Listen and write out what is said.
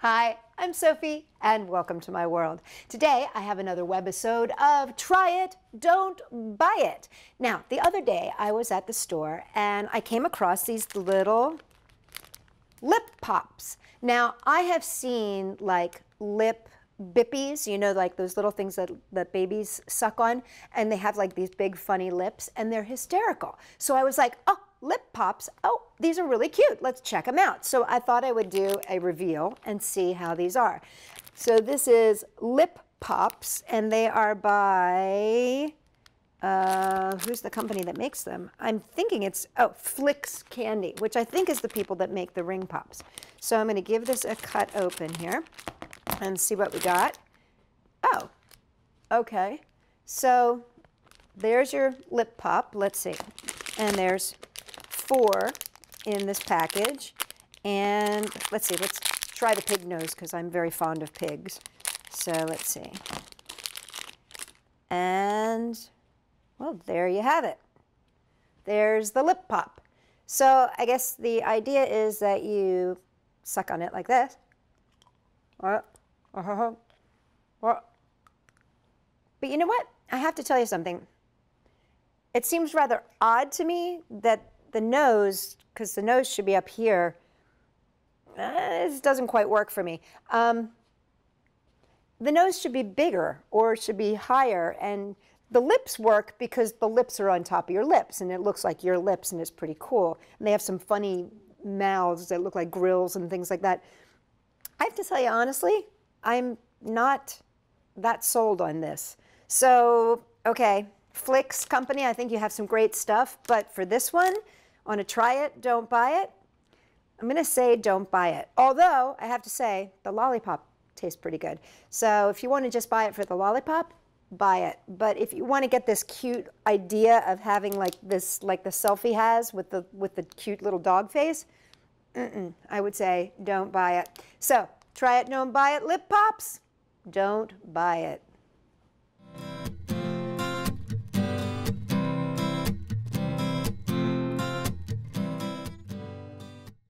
Hi, I'm Sophie, and welcome to my world. Today, I have another webisode of Try It, Don't Buy It. Now, the other day, I was at the store, and I came across these little lip pops. Now, I have seen, like, lip bippies, you know, like those little things that babies suck on, and they have, like, these big, funny lips, and they're hysterical. So I was like, oh, lip pops, oh, these are really cute. Let's check them out. So I thought I would do a reveal and see how these are. So this is Lip Pops, and they are by, who's the company that makes them? I'm thinking it's, oh, Flicks Candy, which I think is the people that make the ring pops. So I'm going to give this a cut open here and see what we got. Oh, okay. So there's your lip pop. Let's see. And there's 4 in this package, and let's see, let's try the pig nose because I'm very fond of pigs. So let's see. And, well, there you have it. There's the lip pop. So I guess the idea is that you suck on it like this. But you know what? I have to tell you something. It seems rather odd to me that the nose, because the nose should be up here, this doesn't quite work for me. The nose should be bigger or should be higher, and the lips work because the lips are on top of your lips, and it looks like your lips, and it's pretty cool. And they have some funny mouths that look like grills and things like that. I have to tell you honestly, I'm not that sold on this. So, okay, Flicks Company, I think you have some great stuff, but for this one, on a try it, don't buy it, I'm going to say don't buy it. Although, I have to say, the lollipop tastes pretty good. So if you want to just buy it for the lollipop, buy it. But if you want to get this cute idea of having like this, like the selfie has with the cute little dog face, I would say don't buy it. So, try it, don't buy it, lip pops, don't buy it.